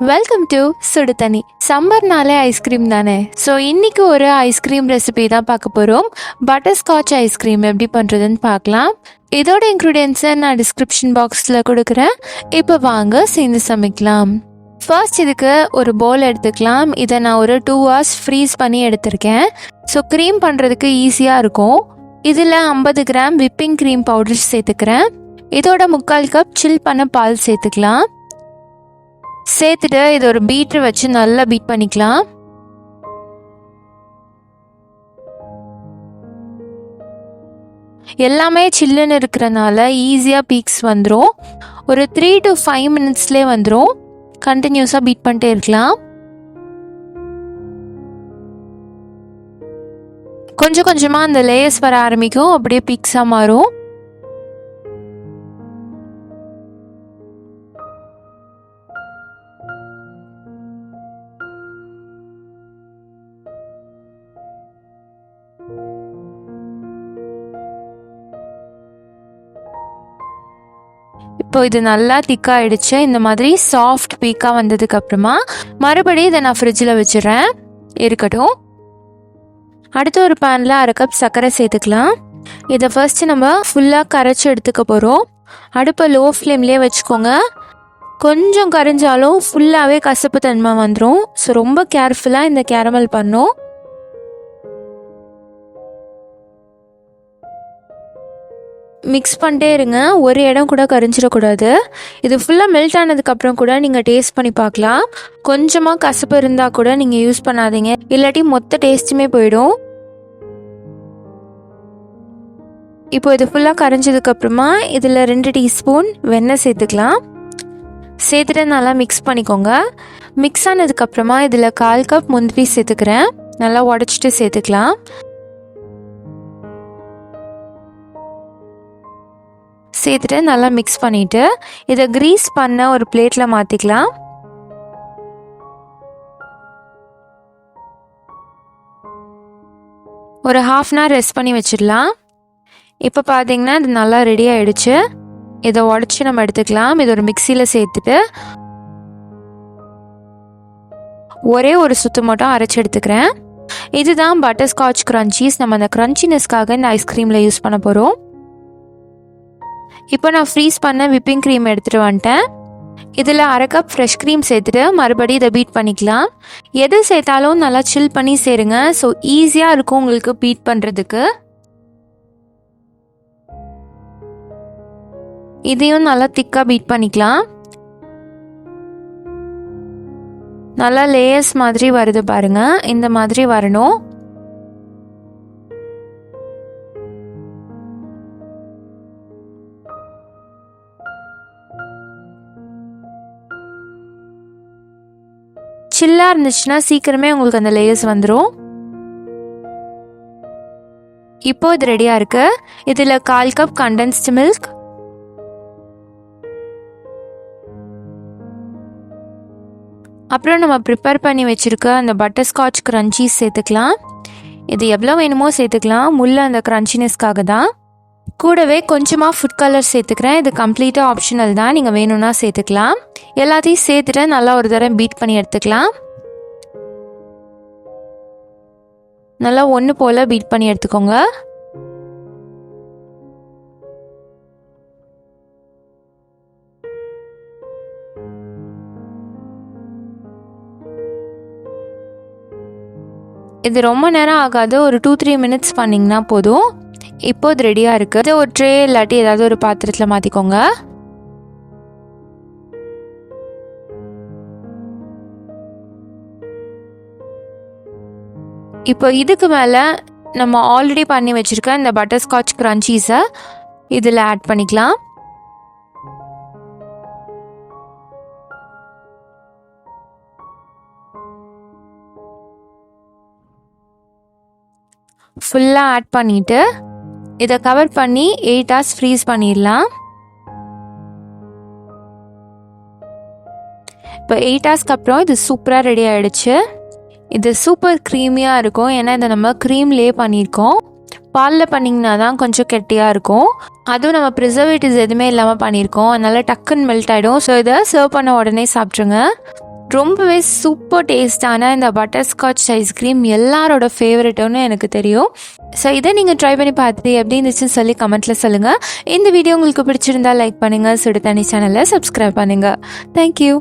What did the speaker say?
Welcome to சுடுதண்ணி. சம்மர்னாலே ice cream தானே. So இன்றைக்கி ஒரு ஐஸ்கிரீம் ரெசிபி தான் பார்க்க போகிறோம். பட்டர்ஸ்காட்ச் ஐஸ்கிரீம் எப்படி பண்ணுறதுன்னு பார்க்கலாம். இதோட இன்க்ரீடியன்ஸை நான் டிஸ்கிரிப்ஷன் பாக்ஸில் கொடுக்குறேன். இப்போ வாங்க சேர்ந்து சமைக்கலாம். ஃபர்ஸ்ட் இதுக்கு ஒரு பவுல் எடுத்துக்கலாம். இதை நான் ஒரு 2 hours ஃப்ரீஸ் பண்ணி எடுத்திருக்கேன். ஸோ க்ரீம் பண்ணுறதுக்கு ஈஸியாக இருக்கும். இதில் 50 கிராம் விப்பிங் க்ரீம் பவுடர் சேர்த்துக்கிறேன். இதோட 3/4 கப் சில் பண்ண பால் சேர்த்துக்கலாம். சேர்த்துட்டு இது ஒரு பீட்டர் வச்சு நல்லா பீட் பண்ணிக்கலாம். எல்லாமே சில்லுன்னு இருக்கிறனால ஈஸியாக பீக்ஸ் வந்துடும். ஒரு 3 to 5 minutesலேயே வந்துடும். கண்டினியூஸாக பீட் பண்ணிட்டே இருக்கலாம். கொஞ்சம் கொஞ்சமாக அந்த லேயர்ஸ் வர ஆரம்பிக்கும். அப்படியே பீக்ஸாக மாறும். இப்போ இது நல்லா திக்காகிடுச்சு. இந்த மாதிரி சாஃப்ட் பீக்காக வந்ததுக்கப்புறமா மறுபடியும் இதை நான் ஃப்ரிட்ஜில் வச்சிடறேன், இருக்கட்டும். அடுத்து ஒரு பேனில் 1/2 கப் சர்க்கரை சேர்த்துக்கலாம். இதை ஃபர்ஸ்ட்டு நம்ம ஃபுல்லாக கரைச்சி எடுத்துக்க போகிறோம். அடுப்பை லோ ஃப்ளேம்லேயே வச்சுக்கோங்க. கொஞ்சம் கரைஞ்சாலும் ஃபுல்லாகவே கசப்பு தன்மை வந்துடும். ஸோ ரொம்ப கேர்ஃபுல்லாக இந்த கேரமல் பண்ணும். மிக்ஸ் பண்ணிட்டே இருங்க. ஒரு இடம் கூட கரைஞ்சிடக்கூடாது. இது ஃபுல்லாக மெல்ட் ஆனதுக்கப்புறம் கூட நீங்கள் டேஸ்ட் பண்ணி பார்க்கலாம். கொஞ்சமாக கசப்பு இருந்தால் கூட நீங்கள் யூஸ் பண்ணாதீங்க, இல்லாட்டி மொத்த டேஸ்ட்டுமே போயிடும். இப்போ இது ஃபுல்லாக கரைஞ்சதுக்கப்புறமா இதில் 2 டீஸ்பூன் வெண்ணெய் சேர்த்துக்கலாம். சேர்த்துட்டு நல்லா மிக்ஸ் பண்ணிக்கோங்க. மிக்ஸ் ஆனதுக்கப்புறமா இதில் 1/4 கப் முந்திரி சேர்த்துக்கிறேன். நல்லா உடச்சிட்டு சேர்த்துக்கலாம். சேர்த்துட்டு நல்லா மிக்ஸ் பண்ணிவிட்டு இதை க்ரீஸ் பண்ண ஒரு பிளேட்டில் மாற்றிக்கலாம். ஒரு 1/2 hour ரெஸ்ட் பண்ணி வச்சிடலாம். இப்போ பார்த்தீங்கன்னா இது நல்லா ரெடி ஆகிடுச்சு. இதை உடச்சி நம்ம எடுத்துக்கலாம். இது ஒரு மிக்சியில் சேர்த்துட்டு ஒரே ஒரு சுத்து மட்டும் அரைச்சி எடுத்துக்கிறேன். இதுதான் பட்டர்ஸ்காட்ச் க்ரன்ச்சீஸ். நம்ம அந்த க்ரன்ச்சினஸ்க்காக இந்த ஐஸ்கிரீமில் யூஸ் பண்ண போகிறோம். இப்போ நான் ஃப்ரீஸ் பண்ண விப்பிங் க்ரீம் எடுத்துகிட்டு வந்துட்டேன். இதில் 1/2 கப் ஃப்ரெஷ் க்ரீம் சேர்த்துட்டு மறுபடியும் இதை பீட் பண்ணிக்கலாம். எது சேர்த்தாலும் நல்லா சில் பண்ணி சேருங்க. ஸோ ஈஸியாக இருக்கும் உங்களுக்கு பீட் பண்ணுறதுக்கு. இதையும் நல்லா திக்காக பீட் பண்ணிக்கலாம். நல்லா லேயர்ஸ் மாதிரி வருது பாருங்க. இந்த மாதிரி வரணும். சில்லாக இருந்துச்சுன்னா சீக்கிரமே உங்களுக்கு அந்த லேயர்ஸ் வந்துடும். இப்போ இது ரெடியாக இருக்கு. இதில் 1/4 கப் கண்டென்ஸ்டு மில்க், அப்புறம் நம்ம ப்ரிப்பேர் பண்ணி வச்சுருக்க அந்த பட்டர்ஸ்காட்ச் க்ரன்ச்சீஸ் சேர்த்துக்கலாம். இது எவ்வளோ வேணுமோ சேர்த்துக்கலாம். முள்ள அந்த க்ரன்ச்சினஸ்க்காக தான். கூடவே கொஞ்சமாக ஃபுட் கலர் சேர்த்துக்கிறேன். இது கம்ப்ளீட்டாக ஆப்ஷனல் தான், நீங்கள் வேணும்னா சேர்த்துக்கலாம். எல்லாத்தையும் சேர்த்துட்டு நல்லா ஒரு தடவை பீட் பண்ணி எடுத்துக்கலாம். நல்லா ஒன்று போல் பீட் பண்ணி எடுத்துக்கோங்க. இது ரொம்ப நேரம் ஆகாது. ஒரு 2-3 minutes பண்ணிங்கன்னா போதும். இப்போ இது ரெடியாக இருக்குது. ஒரு ட்ரே இல்லாட்டி ஏதாவது ஒரு பாத்திரத்தில் மாற்றிக்கோங்க. இப்போ இதுக்கு மேலே நம்ம ஆல்ரெடி பண்ணி வச்சுருக்க இந்த பட்டர்ஸ்காட்ச் க்ரன்ச்சீஸை இதில் ஆட் பண்ணிக்கலாம். ஃபுல்லாக ஆட் பண்ணிவிட்டு இதை கவர் பண்ணி 8 hours ஃப்ரீஸ் பண்ணிடலாம். இப்போ 8 hours அப்புறம் இது சூப்பராக ரெடி ஆகிடுச்சு. இது சூப்பர் க்ரீமியாக இருக்கும். ஏன்னா இதை நம்ம க்ரீம்லேயே பண்ணியிருக்கோம். பாலில் பண்ணிங்கன்னா தான் கொஞ்சம் கெட்டியாக இருக்கும். அதுவும் நம்ம ப்ரிசர்வேட்டிவ்ஸ் எதுவுமே இல்லாமல் பண்ணியிருக்கோம். அதனால் டக்குன்னு மெல்ட் ஆகிடும். ஸோ இதை சர்வ் பண்ண உடனே சாப்பிட்ருங்க. ரொம்பவே சூப்பர் டேஸ்டான இந்த பட்டர்ஸ்காட்ச் ஐஸ்கிரீம் எல்லாரோட ஃபேவரட்டுன்னு எனக்கு தெரியும். ஸோ இதை நீங்கள் ட்ரை பண்ணி பார்த்துட்டு எப்படி இருந்துச்சுன்னு சொல்லி கமெண்ட்டில் சொல்லுங்கள். இந்த வீடியோ உங்களுக்கு பிடிச்சிருந்தா லைக் பண்ணுங்கள், சுடுதண்ணி சேனலை சப்ஸ்கிரைப் பண்ணுங்கள். தேங்க்யூ.